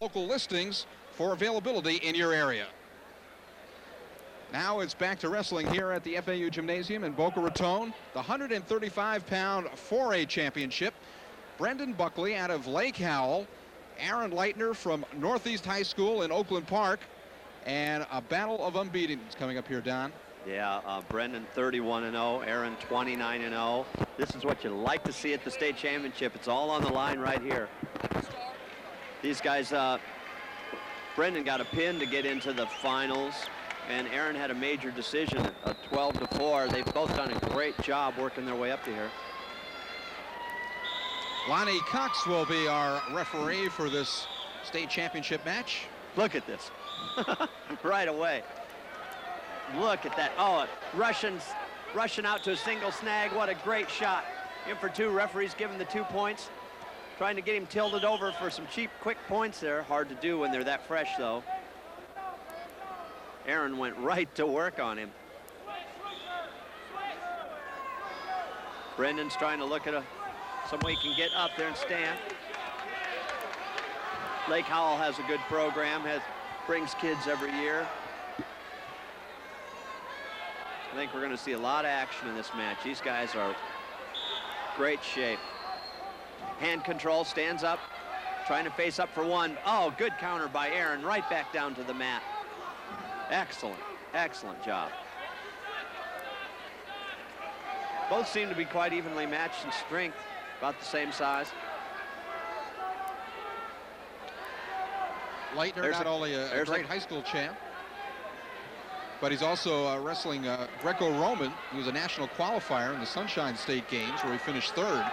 local listings for availability in your area. Now it's back to wrestling here at the FAU Gymnasium in Boca Raton. The 135-pound 4A championship. Brendan Buckley out of Lake Howell. Aaron Leitner from Northeast High School in Oakland Park. And a battle of unbeatens coming up here, Don. Yeah, Brendan 31-0, Aaron 29-0. This is what you like to see at the state championship. It's all on the line right here. These guys, Brendan got a pin to get into the finals, and Aaron had a major decision, a 12-4. They've both done a great job working their way up to here. Lonnie Cox will be our referee for this state championship match. Look at this. Right away. Look at that. Oh, rushing out to a single snag. What a great shot. In for two. Referees giving the 2 points. Trying to get him tilted over for some cheap, quick points there. Hard to do when they're that fresh, though. Aaron went right to work on him. Brendan's trying to look at some way he can get up there and stand. Lake Howell has a good program, brings kids every year. I think we're going to see a lot of action in this match. These guys are great shape. Hand control, stands up, trying to face up for one. Oh, good counter by Aaron, right back down to the mat. Excellent, excellent job. Both seem to be quite evenly matched in strength, about the same size. Leitner, not only a great high school champ, but he's also wrestling Greco-Roman. He was a national qualifier in the Sunshine State Games where he finished third.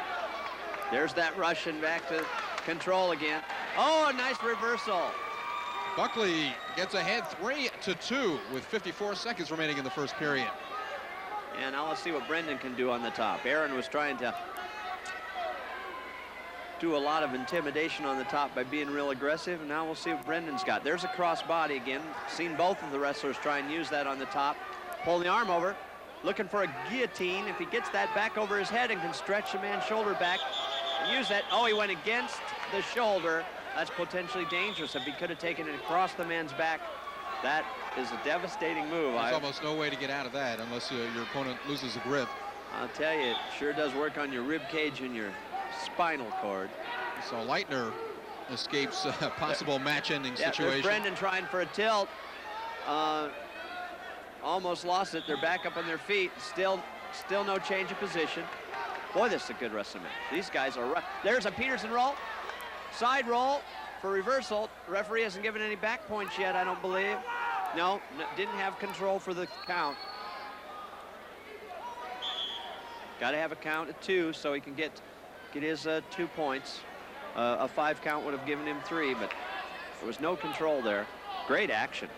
There's that Russian back to control again. Oh, a nice reversal. Buckley gets ahead 3-2 with 54 seconds remaining in the first period. And now let's see what Brendan can do on the top. Aaron was trying to do a lot of intimidation on the top by being real aggressive, and now we'll see what Brendan's got. There's a cross body again. Seen both of the wrestlers try and use that on the top. Pull the arm over, looking for a guillotine. If he gets that back over his head and can stretch the man's shoulder back and use that. Oh, he went against the shoulder. That's potentially dangerous. If he could have taken it across the man's back, that is a devastating move. There's almost no way to get out of that unless your opponent loses a grip. I'll tell you, it sure does work on your rib cage and your spinal cord. So Leitner escapes a possible match-ending situation. There's Brendan trying for a tilt. Almost lost it. They're back up on their feet. Still no change of position. Boy, this is a good wrestling match. These guys are rough. There's a Peterson roll. Side roll for reversal. Referee hasn't given any back points yet, I don't believe. No, didn't have control for the count. Got to have a count at 2 so he can get his 2 points. A 5 count would have given him 3, but there was no control there. Great action.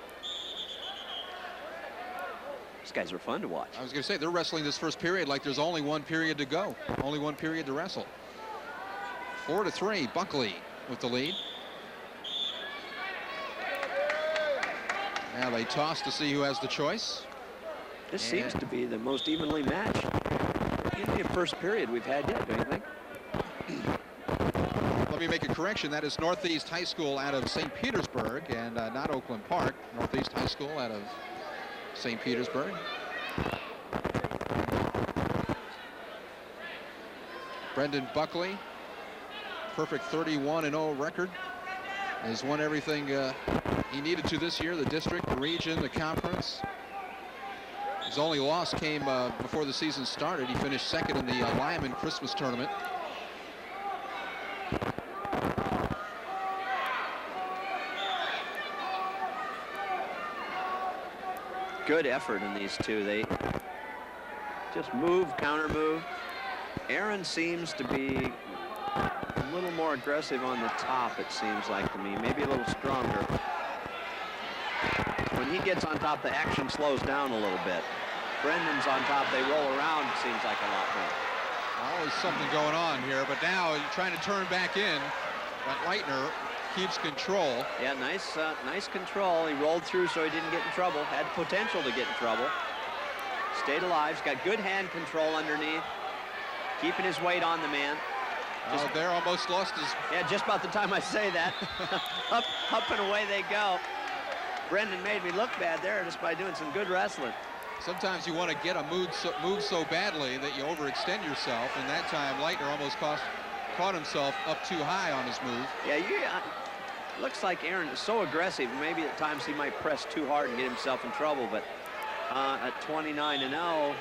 These guys are fun to watch. I was going to say, they're wrestling this first period like there's only 1 period to go. Only 1 period to wrestle. 4-3, Buckley with the lead. Now they toss to see who has the choice. This seems to be the most evenly matched in the first period we've had yet, don't you think? Let me make a correction. That is Northeast High School out of St. Petersburg and not Oakland Park. Northeast High School out of St. Petersburg. Brendan Buckley, perfect 31-0 record. Has won everything he needed to this year, the district, the region, the conference. His only loss came before the season started. He finished second in the Lyman Christmas tournament. Good effort in these two. They just move, counter move. Aaron seems to be a little more aggressive on the top, it seems like to me. Maybe a little stronger. When he gets on top, the action slows down a little bit. Brendan's on top, they roll around, it seems like a lot more. Always something going on here, but now you're trying to turn back in. But Leitner keeps control. Yeah, nice control. He rolled through so he didn't get in trouble. Had potential to get in trouble. Stayed alive. He's got good hand control underneath. Keeping his weight on the man. Oh, they're almost lost his... Yeah, just about the time I say that. up and away they go. Brendan made me look bad there just by doing some good wrestling. Sometimes you want to get a move so badly that you overextend yourself, and that time Leitner almost caught himself up too high on his move. Yeah, looks like Aaron is so aggressive. Maybe at times he might press too hard and get himself in trouble, but at 29-0,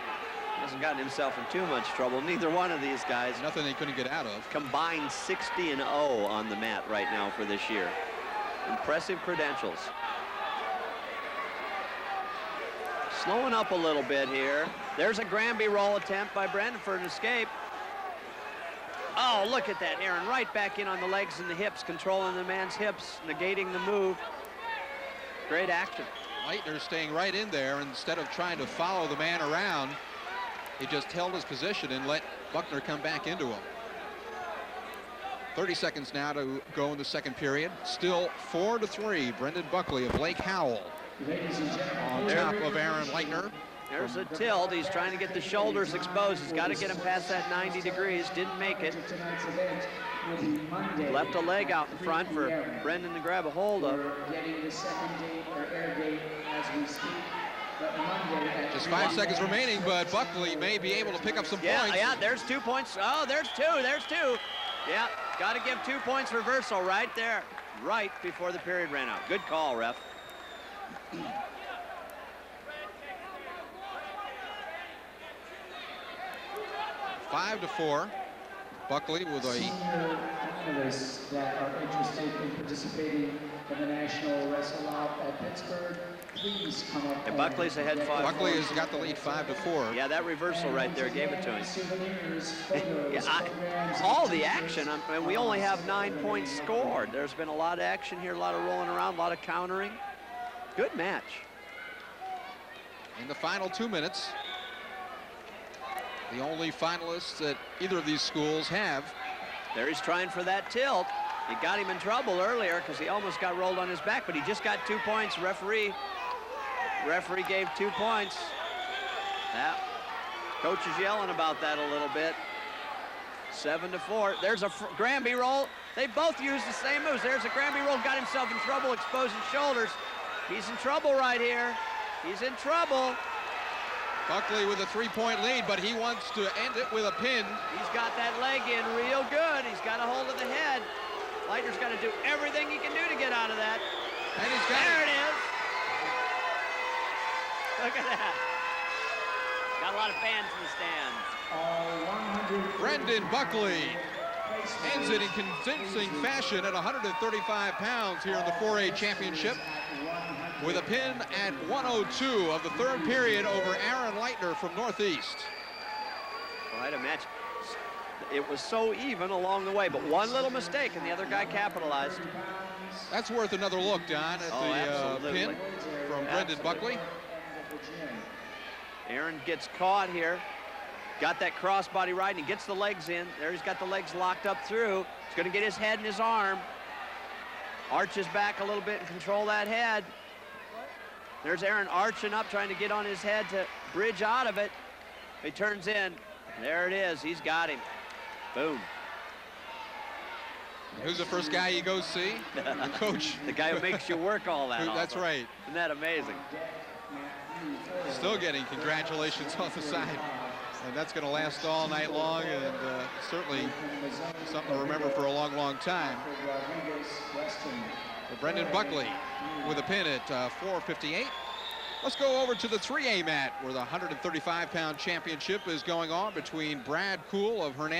hasn't gotten himself in too much trouble. Neither one of these guys. Nothing they couldn't get out of. Combined 60-0 on the mat right now for this year. Impressive credentials. Slowing up a little bit here. There's a Granby roll attempt by Brendan for an escape. Oh, look at that, Aaron, right back in on the legs and the hips, controlling the man's hips, negating the move. Great action. Leitner staying right in there. Instead of trying to follow the man around, he just held his position and let Buckner come back into him. 30 seconds now to go in the second period. Still 4-3. Brendan Buckley of Lake Howell on top of Aaron Leitner. There's a tilt. He's trying to get the shoulders exposed. He's got to get him past that 90 degrees. Didn't make it. Left a leg out in front for Brendan to grab a hold of. Just 5 seconds remaining, but Buckley may be able to pick up some points. Yeah, there's 2 points. Oh, there's two. Yeah, got to give 2 points reversal right there, right before the period ran out. Good call, ref. 5-4. Buckley with a... Finalists that are interested in participating in the National Wrestle-Off at Pittsburgh, please come up. And Buckley's ahead 5-4. Buckley has got the lead 5-4. Yeah, that reversal right there gave it to him. Yeah, all the action. I mean, we only have 9 points scored. There's been a lot of action here, a lot of rolling around, a lot of countering. Good match. In the final 2 minutes, the only finalists that either of these schools have. There he's trying for that tilt. He got him in trouble earlier because he almost got rolled on his back, but he just got 2 points. Referee gave 2 points. That coach is yelling about that a little bit. 7-4. There's a Granby roll. They both used the same moves. There's a Granby roll. Got himself in trouble, exposing shoulders. He's in trouble right here. He's in trouble. Buckley with a 3-point lead, but he wants to end it with a pin. He's got that leg in real good. He's got a hold of the head. Leitner's got to do everything he can do to get out of that. And he's got there it is. Look at that. Got a lot of fans in the stands. Brendan Buckley ends it in convincing fashion at 135 pounds here in the 4A championship with a pin at 102 of the third period over Aaron Leitner from Northeast. Quite a match. It was so even along the way, but one little mistake and the other guy capitalized. That's worth another look, Don, at the pin from Brendan Buckley. Aaron gets caught here. Got that crossbody right, and he gets the legs in. There he's got the legs locked up through. He's going to get his head and his arm. Arches back a little bit and control that head. There's Aaron arching up, trying to get on his head to bridge out of it. He turns in. There it is. He's got him. Boom. Who's the first guy you go see? The coach. The guy who makes you work all that. That's right. Isn't that amazing? Still getting congratulations off the side. And that's going to last all night long, and certainly something to remember for a long, long time. For Brendan Buckley with a pin at 4:58. Let's go over to the 3A mat where the 135-pound championship is going on between Brad Kuhl of Hernandez